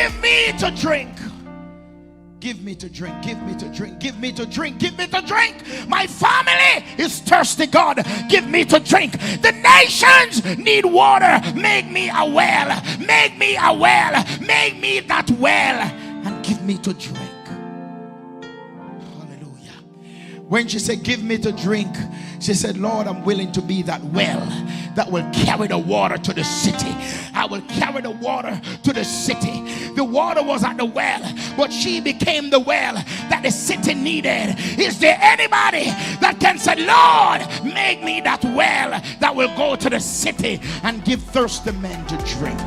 give me to drink. Give me to drink, give me to drink, give me to drink, give me to drink. My family is thirsty, God. Give me to drink. The nations need water. Make me a well. Make me a well. Make me that well. And give me to drink. Hallelujah. When she said, give me to drink, she said, Lord, I'm willing to be that well that will carry the water to the city. I will carry the water to the city. The water was at the well, but she became the well that the city needed. Is there anybody that can say, Lord, make me that well that will go to the city and give thirsty men to drink?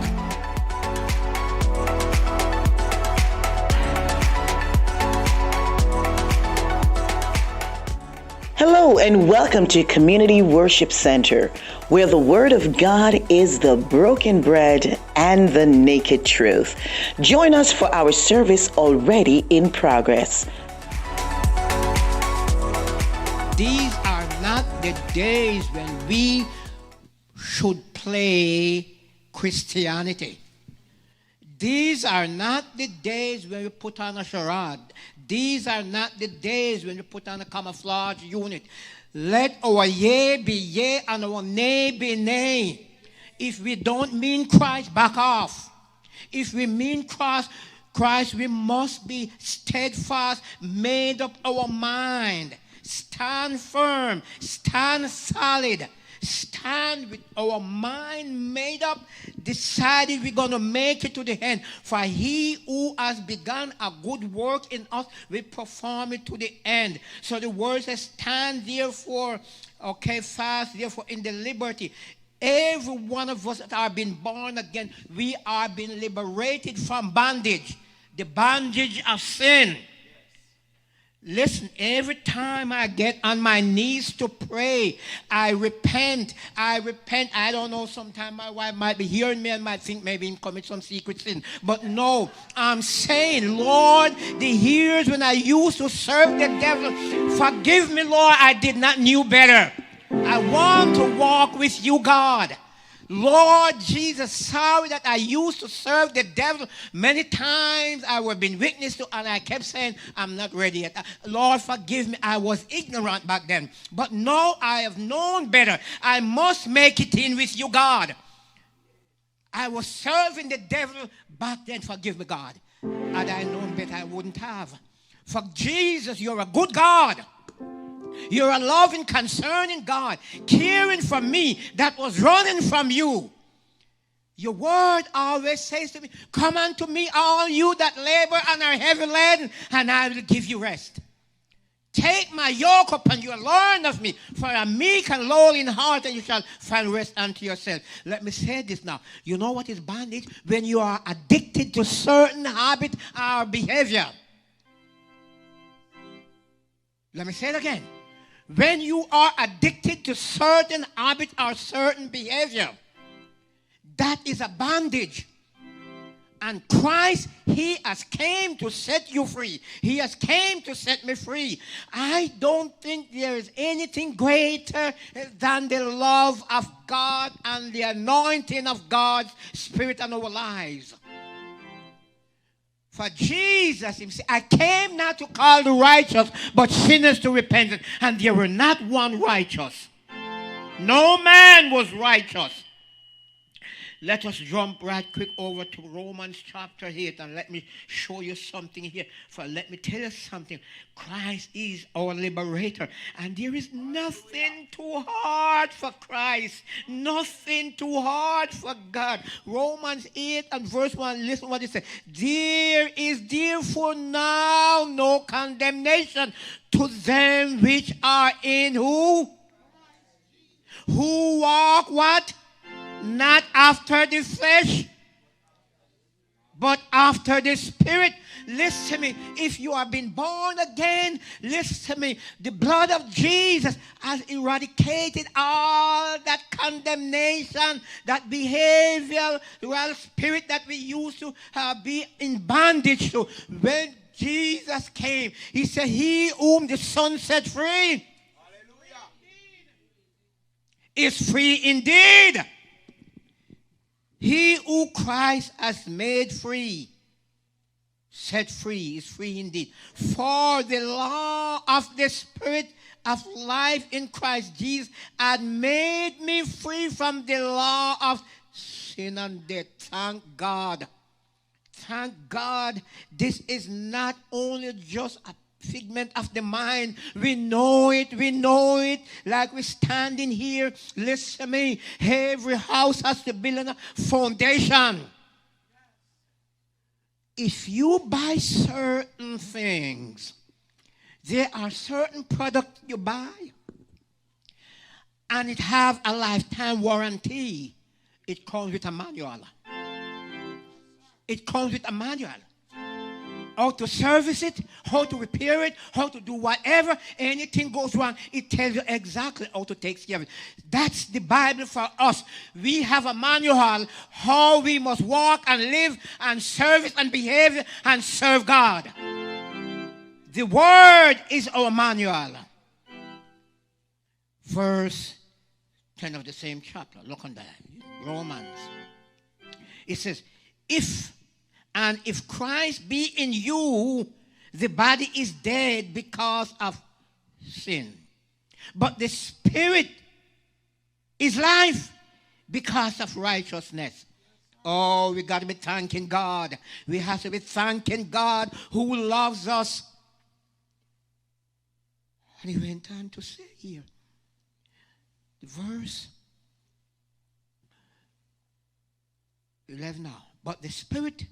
Hello and welcome to Community Worship Center, where the Word of God is the broken bread and the naked truth. Join us for our service already in progress. These are not the days when we should play Christianity. These are not the days when we put on a charade. These are not the days when we put on a camouflage unit. Let our yea be yea and our nay be nay. If we don't mean Christ, back off. If we mean Christ, we must be steadfast, made up our mind. Stand firm, stand solid. Stand with our mind made up, decided we're going to make it to the end. For he who has begun a good work in us will perform it to the end. So the word says, stand therefore, fast therefore in the liberty. Every one of us that are being born again, we are being liberated from bondage. The bondage of sin. Listen, every time I get on my knees to pray, I repent. I don't know, sometimes my wife might be hearing me and might think maybe I'm committing some secret sin. But no, I'm saying, Lord, the years when I used to serve the devil, forgive me, Lord, I did not know better. I want to walk with you, God. Lord Jesus, sorry that I used to serve the devil. Many times I have been witness to, and I kept saying, I'm not ready yet. Lord, forgive me. I was ignorant back then. But now I have known better. I must make it in with you, God. I was serving the devil back then. Forgive me, God. Had I known better, I wouldn't have. For Jesus, you're a good God. You're a loving, concerning God, caring for me that was running from you. Your word always says to me, come unto me, all you that labor and are heavy laden, and I will give you rest. Take my yoke upon you and learn of me, for I am meek and lowly in heart, and you shall find rest unto yourself. Let me say this now. You know what is bondage? When you are addicted to certain habit or behavior. Let me say it again. When you are addicted to certain habit or certain behavior, that is a bondage. And Christ, he has came to set you free. He has came to set me free. I don't think there is anything greater than the love of God and the anointing of God's Spirit on our lives. For Jesus, he said, I came not to call the righteous, but sinners to repentance. And there were not one righteous. No man was righteous. Let us jump right quick over to Romans chapter 8 and let me show you something here. For let me tell you something. Christ is our liberator. And there is nothing too hard for Christ. Nothing too hard for God. Romans 8 and verse 1, listen what it says. There is therefore now no condemnation to them which are in who? Who walk what? Not after the flesh, but after the Spirit. Listen to me. If you have been born again, listen to me. The blood of Jesus has eradicated all that condemnation, that behavioral spirit that we used to be in bondage to. When Jesus came, he said, he whom the Son set free, hallelujah, is free indeed. He who Christ has made free set free is free indeed. For the law of the Spirit of life in Christ Jesus had made me free from the law of sin and death. Thank God. Thank God. This is not only just a figment of the mind. We know it. Like we're standing here. Listen to me. Every house has to build a foundation. If you buy certain things, there are certain products you buy, and it have a lifetime warranty. It comes with a manual. It comes with a manual. How to service it, how to repair it, how to do whatever. Anything goes wrong, it tells you exactly how to take care of it. That's the Bible for us. We have a manual how we must walk and live and service and behave and serve God. The Word is our manual. Verse 10 of the same chapter. Look on that. Romans. It says, if Christ be in you, the body is dead because of sin. But the Spirit is life because of righteousness. Oh, we got to be thanking God. We have to be thanking God who loves us. And he went on to say here, the verse 11 now. But the Spirit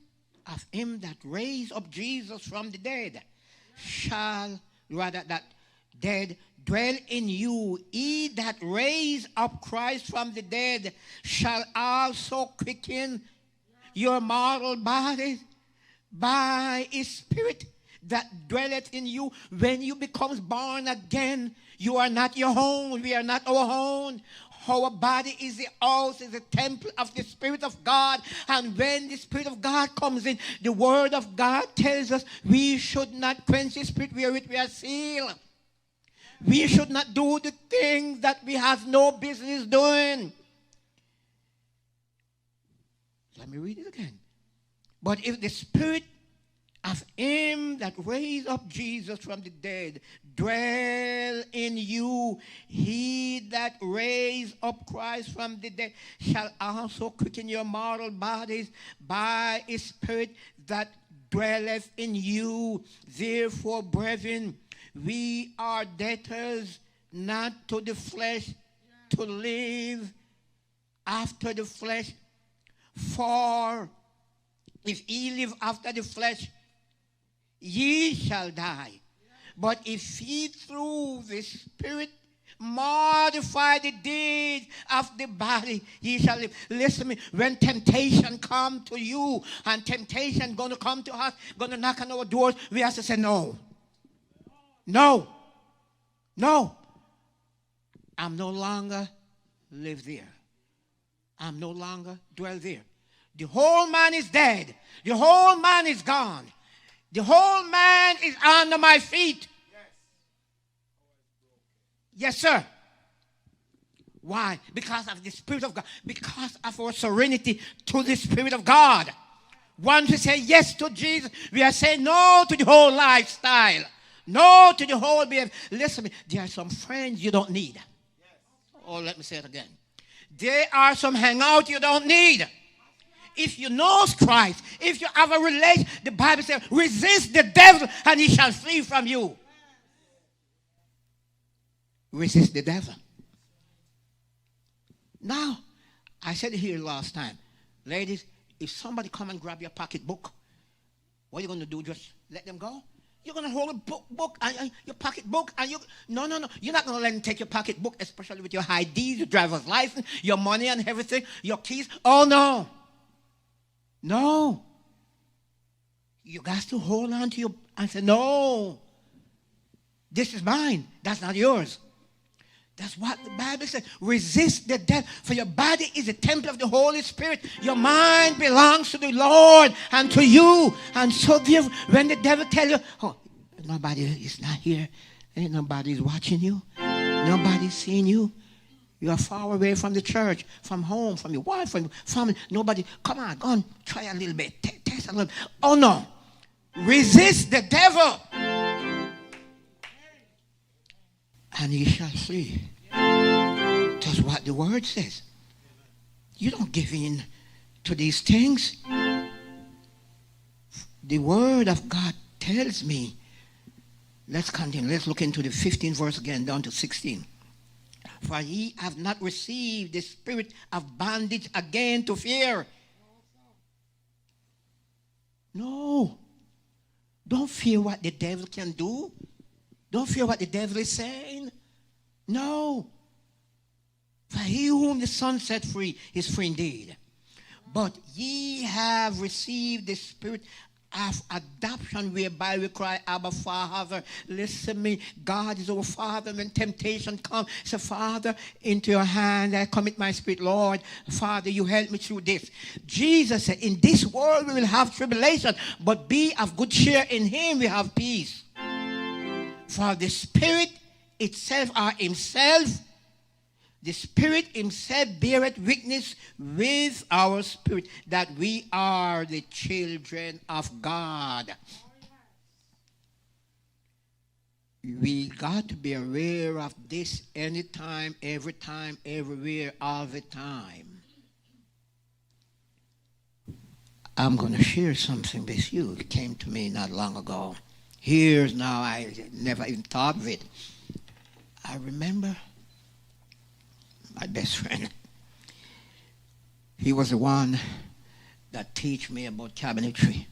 of him that raised up Jesus from the dead shall, rather that dead, dwell in you. He that raised up Christ from the dead shall also quicken your mortal bodies by his Spirit that dwelleth in you. When you become born again, you are not your own. We are not our own. Our body is the house, is the temple of the Spirit of God. And when the Spirit of God comes in, the Word of God tells us we should not quench the Spirit wherewith we are sealed. We should not do the things that we have no business doing. Let me read it again. But if the Spirit of him that raised up Jesus from the dead dwell in you, he that raised up Christ from the dead shall also quicken your mortal bodies by his Spirit that dwelleth in you. Therefore, brethren, we are debtors not to the flesh to live after the flesh. For if ye live after the flesh, ye shall die. But if ye through the Spirit mortify the deeds of the body, ye shall live. Listen to me. When temptation come to you, and temptation going to come to us, going to knock on our doors, we have to say no. No. No. I'm no longer live there. I'm no longer dwell there. The whole man is dead. The whole man is gone. The whole man is under my feet. Yes, sir. Why? Because of the Spirit of God. Because of our serenity to the Spirit of God. Once we say yes to Jesus, we are saying no to the whole lifestyle. No to the whole behavior. Listen to me. There are some friends you don't need. Oh, let me say it again. There are some hangout you don't need. If you know Christ, if you have a relation, the Bible says, resist the devil and he shall flee from you. Resist the devil. Now, I said it here last time. Ladies, if somebody come and grab your pocketbook, what are you going to do? Just let them go? You're going to hold a book and your pocketbook, and no. You're not going to let them take your pocketbook, especially with your IDs, your driver's license, your money and everything, your keys. Oh, no. No. You got to hold on to your and say, no. This is mine. That's not yours. That's what the Bible says. Resist the devil, for your body is a temple of the Holy Spirit. Your mind belongs to the Lord and to you. And so therefore, when the devil tells you, oh, nobody is not here, ain't nobody is watching you, nobody's seeing you, you are far away from the church, from home, from your wife, from your family, nobody, come on, go on, try a little bit, test a little bit. Oh no, Resist the devil, and he shall flee. That's what the word says. You don't give in to these things. The word of God tells me. Let's continue. Let's look into the 15th verse again, down to 16. For ye have not received the spirit of bondage again to fear. No. Don't fear what the devil can do. Don't fear what the devil is saying. No. For he whom the Son set free is free indeed. But ye have received the spirit of adoption, whereby we cry, Abba, Father. Listen to me. God is our Father. When temptation comes, say, Father, into your hand I commit my spirit. Lord, Father, you help me through this. Jesus said, in this world we will have tribulation, but be of good cheer. In him we have peace. For the Spirit itself or himself, the Spirit himself beareth witness with our spirit that we are the children of God. We got to be aware of this anytime, every time, everywhere, all the time. I'm going to share something with you. It came to me not long ago. Years now, I never even thought of it. I remember my best friend. He was the one that taught me about cabinetry.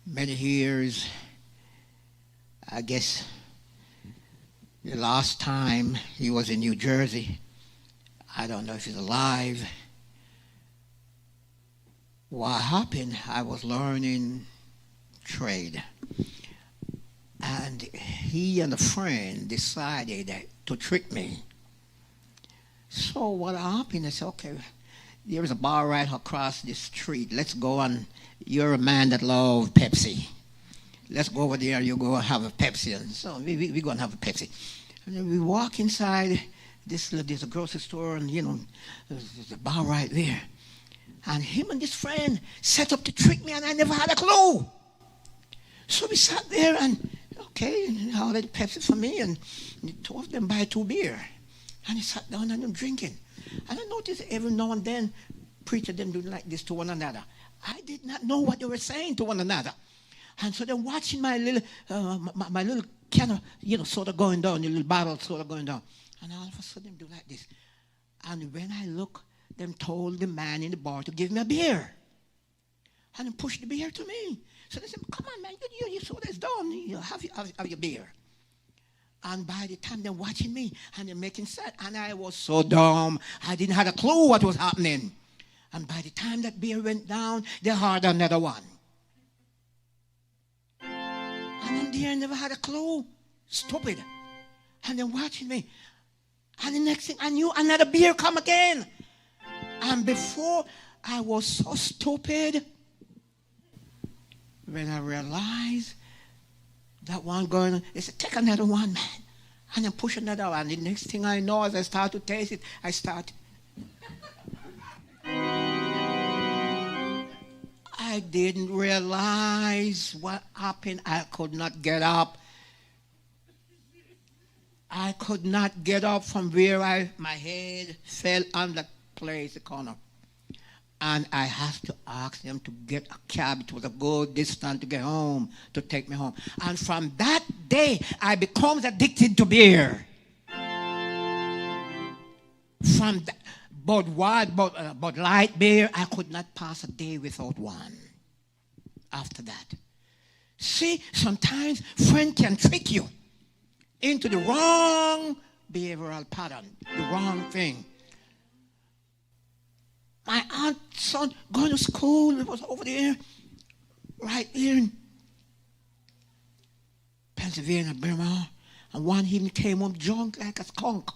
Many years, I guess the last time he was in New Jersey, I don't know if he's alive. What happened, I was learning trade. And he and a friend decided to trick me. So what happened, I said, okay, there is a bar right across the street. Let's go, and you're a man that loves Pepsi. Let's go over there, you go have a Pepsi. And so we go and have a Pepsi. And then we walk inside there's a grocery store, and, there's a bar right there. And him and this friend set up to trick me, and I never had a clue. So we sat there, and, okay, and I ordered Pepsi for me, and the two of them buy 2 beer. And he sat down and I'm drinking. And I noticed every now and then, preachers them do like this to one another. I did not know what they were saying to one another. And so they're watching my little can of, sort of going down, the little bottle sort of going down. And all of a sudden, they do like this. And when I look, them told the man in the bar to give me a beer. And then pushed the beer to me. So they said, come on, man, your soda is done. Have your beer. And by the time they're watching me, and they're making sense, and I was so dumb, I didn't have a clue what was happening. And by the time that beer went down, they had another one. And I'm there, never had a clue. Stupid. And they're watching me. And the next thing I knew, another beer come again. And before, I was so stupid. When I realized that one going, they said, take another one, man. And then push another one. And the next thing I know, as I start to taste it, I start. I didn't realize what happened. I could not get up. I could not get up from where my head fell on the place, the corner. And I have to ask them to get a cab. It was a good distance to get home, to take me home. And from that day, I became addicted to beer. From that, but light beer, I could not pass a day without one. After that. See, sometimes friends can trick you into the wrong behavioral pattern, the wrong thing. My aunt's son going to school, it was over there, right here in Pennsylvania, Burma. And one evening came home drunk like a skunk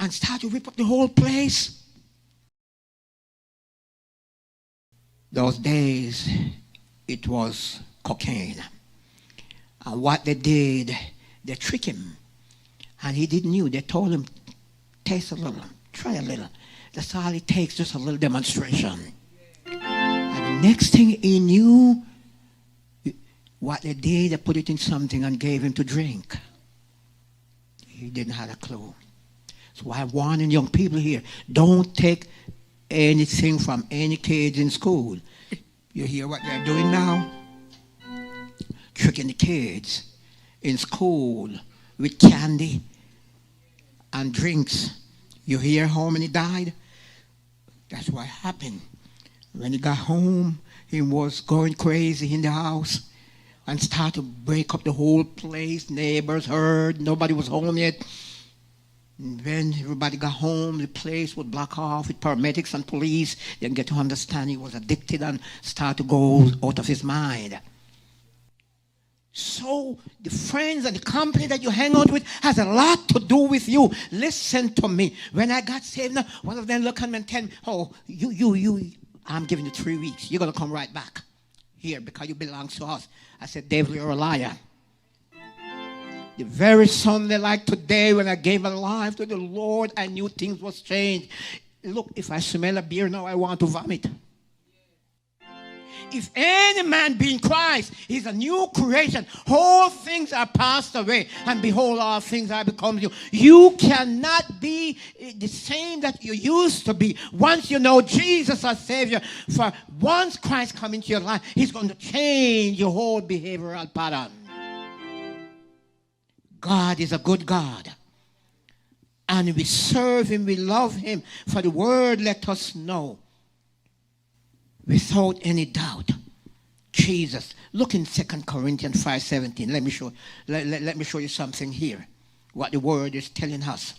and started to rip up the whole place. Those days, it was cocaine. And what they did, they tricked him. And he didn't know. They told him, taste a little, try a little. That's all it takes, just a little demonstration. And the next thing he knew, What they did, they put it in something and gave him to drink. He didn't have a clue. So I'm warning young people here, don't take anything from any kids in school. You hear what they're doing now? Tricking the kids in school with candy and drinks. You hear how many died? That's what happened. When he got home, he was going crazy in the house and started to break up the whole place. Neighbors heard, nobody was home yet. And when everybody got home, the place would block off with paramedics and police. Then get to understand he was addicted and start to go out of his mind. So the friends and the company that you hang out with has a lot to do with you. Listen to me. When I got saved, now, one of them looked at me and tell me, oh, you, I'm giving you 3 weeks. You're going to come right back here because you belong to us. I said, devil, you're a liar. The very Sunday like today when I gave my life to the Lord, I knew things was changed. Look, if I smell a beer now, I want to vomit. If any man be in Christ, he's a new creation. All things are passed away, and behold, all things are become new. You cannot be the same that you used to be. Once you know Jesus as Savior, for once Christ comes into your life, he's going to change your whole behavioral pattern. God is a good God. And we serve him, we love him. For the word let us know, without any doubt, Jesus. Look in 2 Corinthians 5:17. Let me show you something here. What the word is telling us.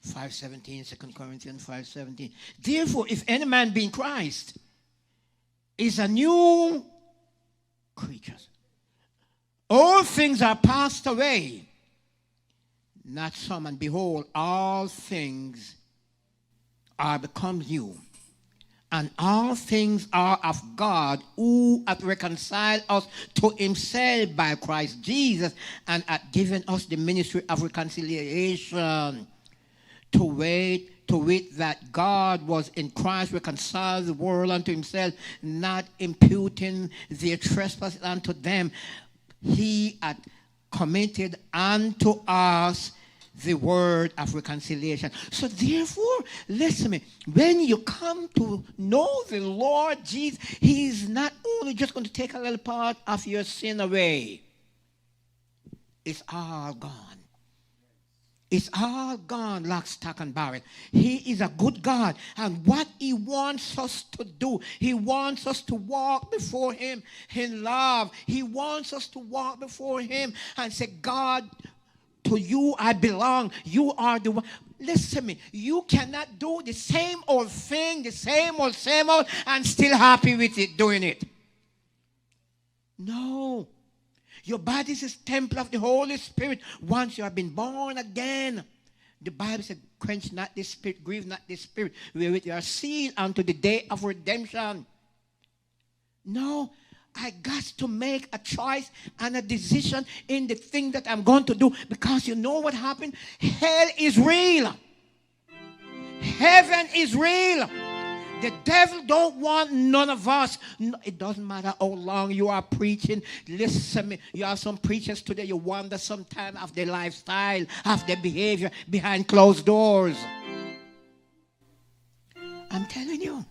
5:17, 2 Corinthians 5:17. Therefore, if any man be in Christ, is a new creature. All things are passed away. Not some, and behold, all things are become new. And all things are of God, who hath reconciled us to himself by Christ Jesus, and hath given us the ministry of reconciliation. To wit that God was in Christ reconciled the world unto himself, not imputing their trespasses unto them. He hath committed unto us the word of reconciliation. So therefore, listen to me. When you come to know the Lord Jesus, he's not only just going to take a little part of your sin away. It's all gone. It's all gone, lock, stock, and barrel. He is a good God. And what he wants us to do, he wants us to walk before him in love. He wants us to walk before him and say, God, to you I belong. You are the one. Listen to me. You cannot do the same old thing, the same old, and still happy with it, doing it. No. Your body is a temple of the Holy Spirit once you have been born again. The Bible said, quench not the spirit, grieve not the spirit, wherewith you are sealed unto the day of redemption. No, I got to make a choice and a decision in the thing that I'm going to do, because you know what happened? Hell is real. Heaven is real. The devil don't want none of us. No, it doesn't matter how long you are preaching. Listen to me. You have some preachers today, you wonder sometimes of their lifestyle, of their behavior behind closed doors. I'm telling you.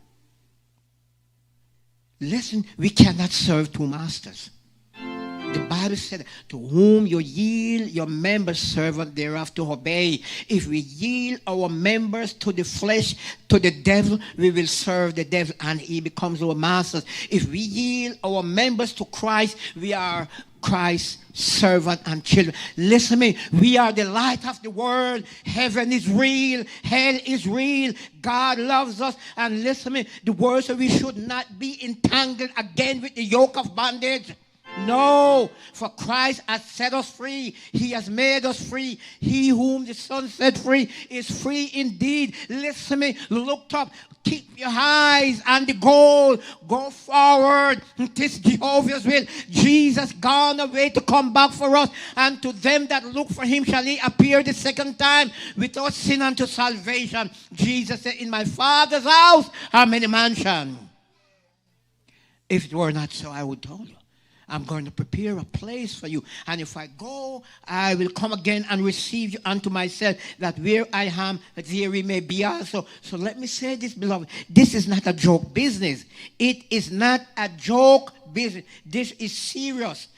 Listen, we cannot serve two masters. The Bible said, to whom you yield your members servant thereof to obey. If we yield our members to the flesh, to the devil, we will serve the devil and he becomes our master. If we yield our members to Christ, we are Christ's servant and children. Listen to me. We are the light of the world. Heaven is real. Hell is real. God loves us. And listen to me. The word says we should not be entangled again with the yoke of bondage. No, for Christ has set us free. He has made us free. He whom the Son set free is free indeed. Listen to me. Look up. Keep your eyes on the goal. Go forward. It is Jehovah's will. Jesus gone away to come back for us. And to them that look for him shall he appear the second time without sin unto salvation. Jesus said, in my Father's house are many mansions. If it were not so, I would tell you. I'm going to prepare a place for you. And if I go, I will come again and receive you unto myself, that where I am, there we may be also. So let me say this, beloved. This is not a joke business. It is not a joke business. This is serious.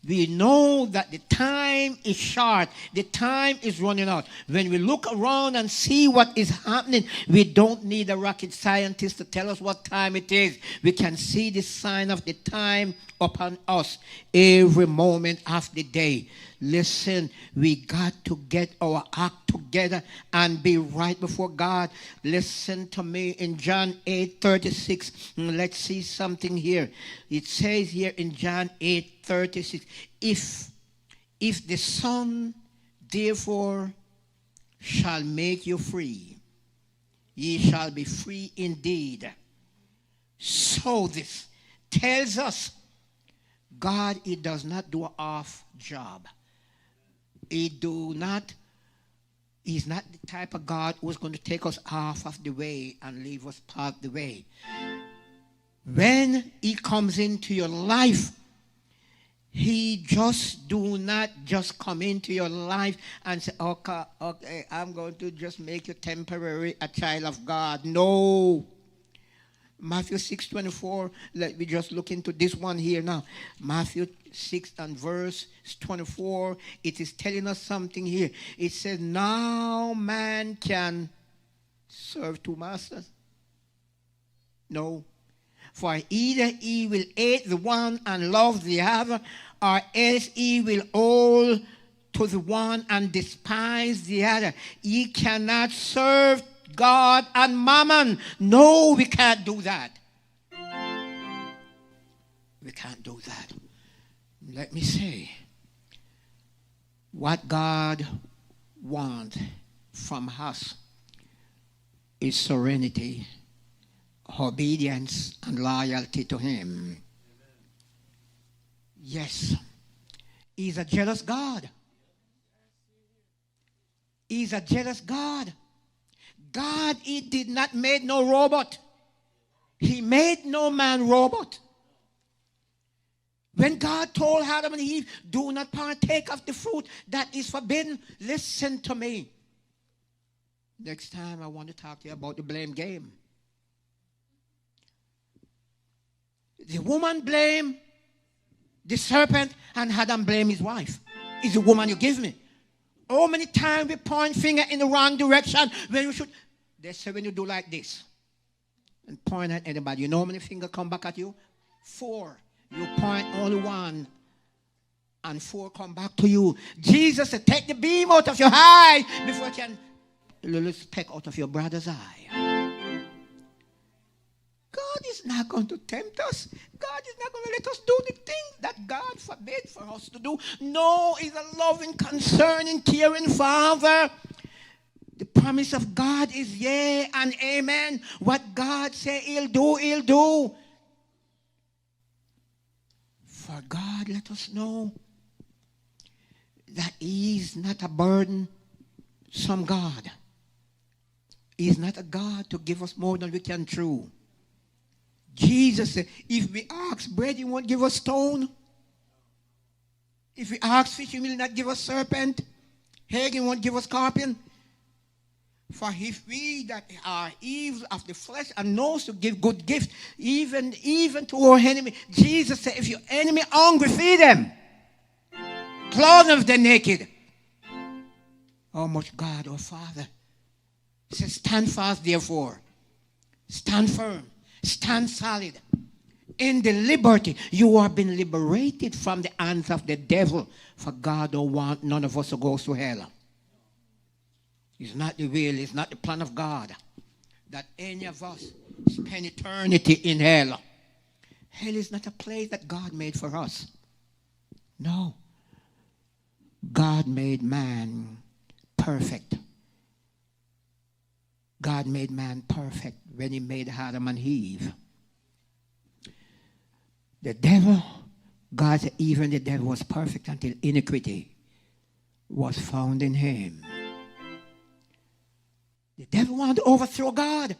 We know that the time is short. The time is running out. When we look around and see what is happening, we don't need a rocket scientist to tell us what time it is. We can see the sign of the time upon us every moment of the day. Listen, we got to get our act together and be right before God. Listen to me in John 8:36. Let's see something here. It says here in John 8:36, if the Son therefore shall make you free, ye shall be free indeed. So this tells us God, He does not do an off job. He's not the type of God who's going to take us off of the way and leave us part of the way. When He comes into your life, He just do not just come into your life and say, okay, I'm going to just make you temporary a child of God. No. Matthew 6:24, let me just look into this one here now. Matthew 6 and verse 24, it is telling us something here. It says, now man can serve two masters. No. For either he will hate the one and love the other, or else he will hold to the one and despise the other. Ye cannot serve God and mammon. No, we can't do that. We can't do that. Let me say, what God wants from us is serenity, obedience, and loyalty to Him. Yes, He's a jealous God. He's a jealous God. God, He did not make no robot. He made no man robot. When God told Adam and Eve, do not partake of the fruit that is forbidden, listen to me. Next time I want to talk to you about the blame game. The woman blamed the serpent and Adam blamed his wife. It's the woman you give me. How many times we point finger in the wrong direction when we should? They say when you do like this and point at anybody, you know how many fingers come back at you? 4. You point only 1 and 4 come back to you. Jesus said, take the beam out of your eye before you can a little speck out of your brother's eye. God is not going to tempt us. God is not going to let us do the things that God forbid for us to do. No, He's a loving, concerning, caring Father. The promise of God is yea and amen. What God say He'll do, He'll do. For God let us know that He's not a burden, some God. He's not a God to give us more than we can chew. Jesus said, if we ask bread, He won't give us stone. If we ask fish, He will not give us serpent. Egg, He won't give us scorpion. For if we that are evil of the flesh and knows to give good gifts, even to our enemy. Jesus said, if your enemy hungry, feed them. Clothe them if they're naked. How much God, our Father. He says, stand fast, therefore. Stand firm. Stand solid. In the liberty, you have been liberated from the hands of the devil. For God don't want none of us to go to hell. It's not the will, it's not the plan of God that any of us spend eternity in hell. Hell is not a place that God made for us. No. God made man perfect. God made man perfect when He made Adam and Eve. The devil, God said even the devil was perfect until iniquity was found in him. The devil wanted to overthrow God.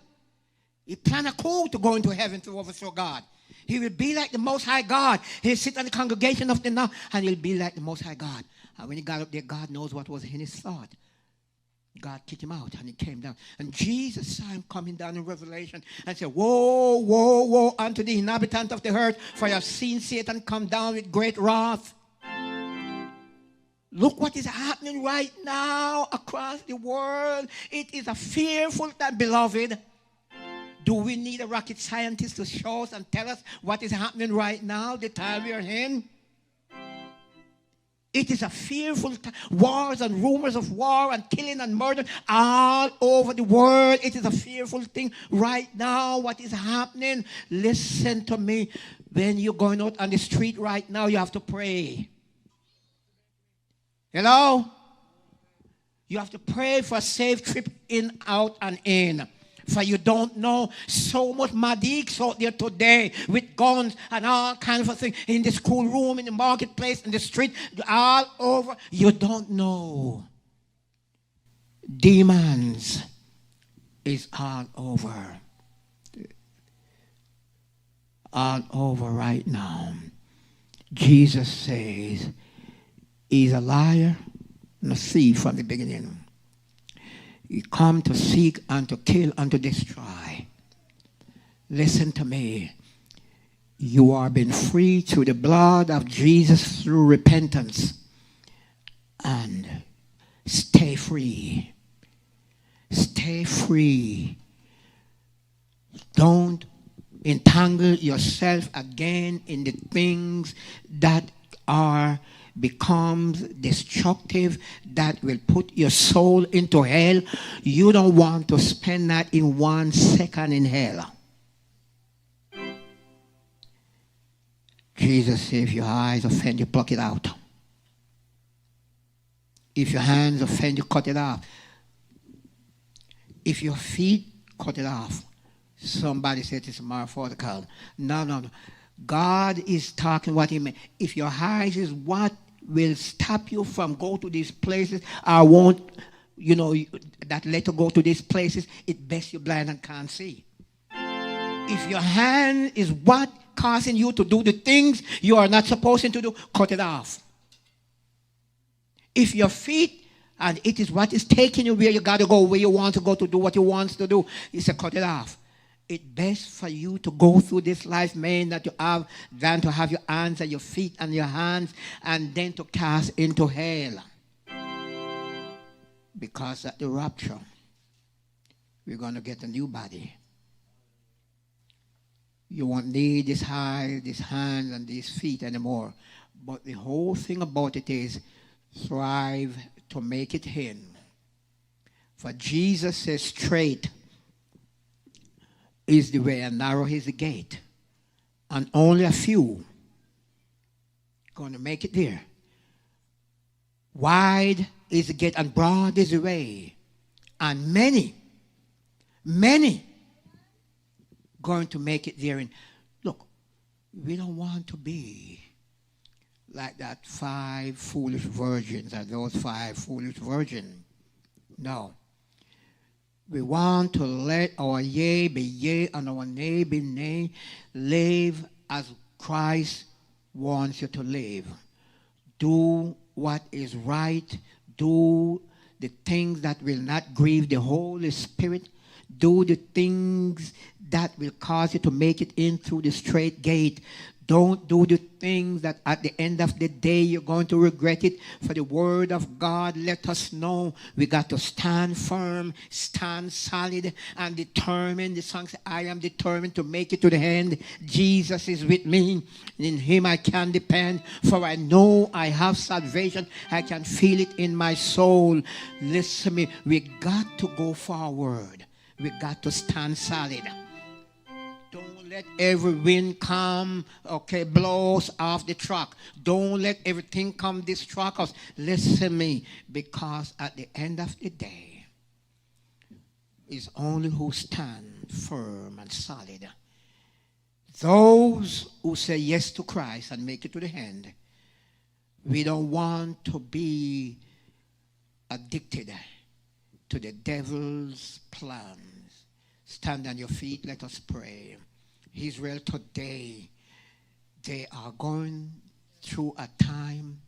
He planned a coup to go into heaven to overthrow God. He will be like the Most High God. He'll sit on the congregation of the north, and he'll be like the Most High God. And when he got up there, God knows what was in his thought. God kicked him out, and he came down. And Jesus saw him coming down in Revelation and said, woe, woe, woe unto the inhabitant of the earth, for you have seen Satan come down with great wrath. Look what is happening right now across the world. It is a fearful time, beloved. Do we need a rocket scientist to show us and tell us what is happening right now, the time we are in? It is a fearful time. Wars and rumors of war and killing and murder all over the world. It is a fearful thing right now, what is happening. Listen to me. When you're going out on the street right now, you have to pray. Hello? You have to pray for a safe trip in, out, and in. For you don't know, so much madiks out there today with guns and all kinds of things in the schoolroom, in the marketplace, in the street, all over. You don't know. Demons is all over. All over right now. Jesus says he's a liar and a thief from the beginning. He come to seek and to kill and to destroy. Listen to me. You are being freed through the blood of Jesus through repentance. And stay free. Stay free. Don't entangle yourself again in the things that becomes destructive, that will put your soul into hell. You don't want to spend that in 1 second in hell. Jesus said, if your eyes offend you, pluck it out. If your hands offend you, cut it off. If your feet, cut it off. Somebody said it's metaphorical. No. God is talking what he meant. If your eyes is what will stop you from go to these places, I won't, that let you go to these places, it best you're blind and can't see. If your hand is what causing you to do the things you are not supposed to do, cut it off. If your feet, and it is what is taking you where you got to go, where you want to go to do what you want to do, he said, cut it off. It's best for you to go through this life, man, that you have, than to have your hands and your feet and your hands and then to cast into hell. Because at the rapture, we're going to get a new body. You won't need this eye, this hand, and these feet anymore. But the whole thing about it is strive to make it in. For Jesus says straight is the way and narrow is the gate. And only a few going to make it there. Wide is the gate and broad is the way. And many going to make it there. And look, we don't want to be like that 5 foolish virgins or those 5 foolish virgins. No. We want to let our yea be yea and our nay be nay. Live as Christ wants you to live. Do what is right. Do the things that will not grieve the Holy Spirit. Do the things that will cause you to make it in through the straight gate. Don't do the things that at the end of the day you're going to regret it. For the word of God let us know we got to stand firm, stand solid, and determined. The song says, I am determined to make it to the end. Jesus is with me. In him I can depend. For I know I have salvation. I can feel it in my soul. Listen to me. We got to go forward. We got to stand solid. Don't let every wind come, blows off the truck. Don't let everything come distract us. Listen to me, because at the end of the day, it's only who stand firm and solid. Those who say yes to Christ and make it to the end. We don't want to be addicted to the devil's plans. Stand on your feet, let us pray. Israel, today They are going through a time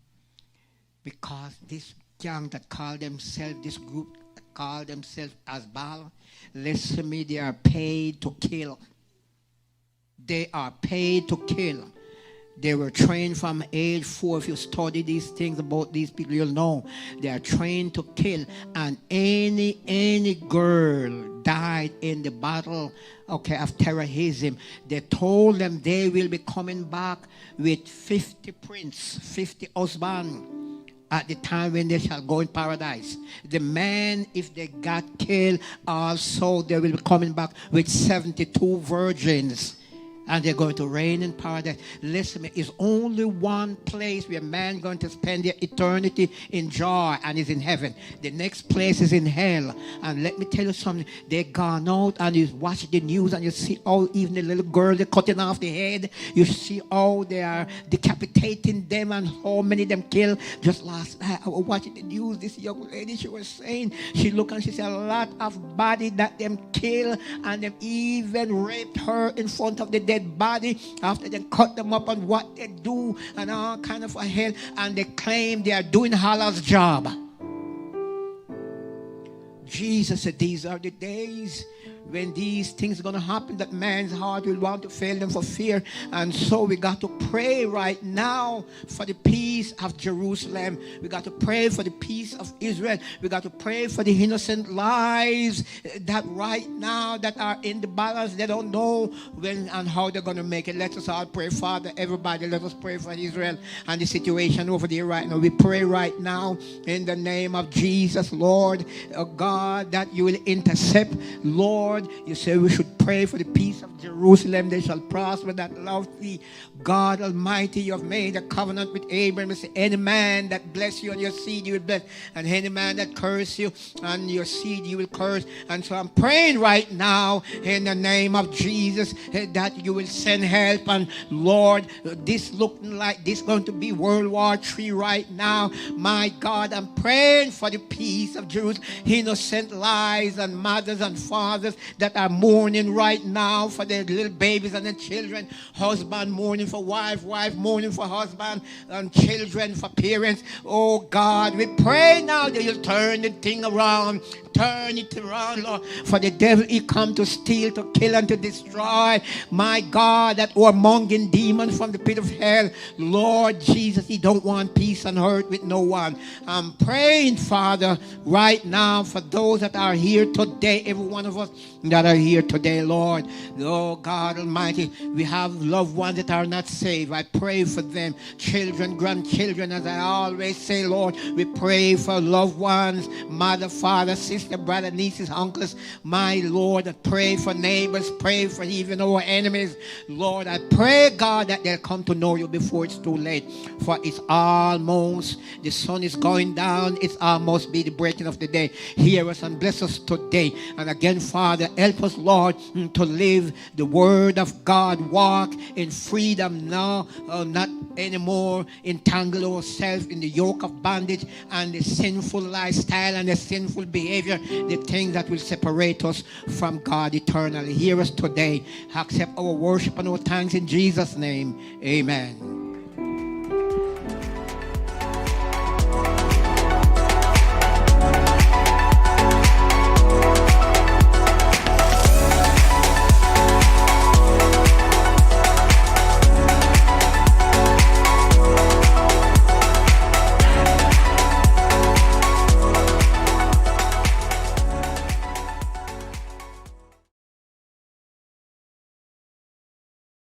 because this gang that call themselves, this group that call themselves as Baal, listen to me, they are paid to kill. They are paid to kill. They were trained from age 4. If you study these things about these people, you'll know. They are trained to kill. And any girl died in the battle, of terrorism. They told them they will be coming back with 50 prince, 50 husbands at the time when they shall go in paradise. The men, if they got killed, also they will be coming back with 72 virgins. And they're going to reign in paradise. Listen, it's only one place where man going to spend their eternity in joy, and is in heaven. The next place is in hell. And let me tell you something. They gone out and you watch the news and you see how even the little girl, they're cutting off the head. You see how they are decapitating them and how many of them killed. Just last night I was watching the news. This young lady, she was saying, she looked and she said a lot of body that them kill, and them even raped her in front of the dead body after they cut them up on what they do and all kind of a hell, and they claim they are doing Allah's job. Jesus said these are the days when these things are going to happen, that man's heart will want to fail them for fear. And so we got to pray right now for the peace of Jerusalem. We got to pray for the peace of Israel. We got to pray for the innocent lives that right now that are in the balance. They don't know when and how they're going to make it. Let us all pray. Father, everybody, let us pray for Israel and the situation over there right now. We pray right now in the name of Jesus, Lord, God, that you will intercept, Lord. You say we should pray for the peace of Jerusalem. They shall prosper that love thee. God Almighty, you have made a covenant with Abraham. You say, any man that bless you and your seed you will bless, and any man that curse you and your seed you will curse. And so I'm praying right now in the name of Jesus that you will send help. And Lord, this looking like this going to be World War III right now. My God, I'm praying for the peace of Jerusalem. Innocent lives and mothers and fathers that are mourning right now for their little babies and their children. Husband mourning for wife, wife mourning for husband, and children for parents. Oh God, we pray now that you'll turn the thing around. Turn it around, Lord. For the devil, he come to steal, to kill, and to destroy. My God, that warmongering demon from the pit of hell. Lord Jesus, he don't want peace on earth with no one. I'm praying, Father, right now for those that are here today, every one of us that are here today, Lord. Oh God Almighty, we have loved ones that are not saved. I pray for them, children, grandchildren, as I always say, Lord. We pray for loved ones, mother, father, sister, brother, nieces, uncles, my Lord. I pray for neighbors, pray for even our enemies. Lord, I pray, God, that they'll come to know you before it's too late. For it's almost, the sun is going down, it's almost be the breaking of the day. Hear us and bless us today. And again, Father, help us, Lord, to live the word of God, walk in freedom now, not anymore entangle ourselves in the yoke of bondage and the sinful lifestyle and the sinful behavior, the things that will separate us from God eternally. Hear us today. Accept our worship and our thanks in Jesus' name. Amen.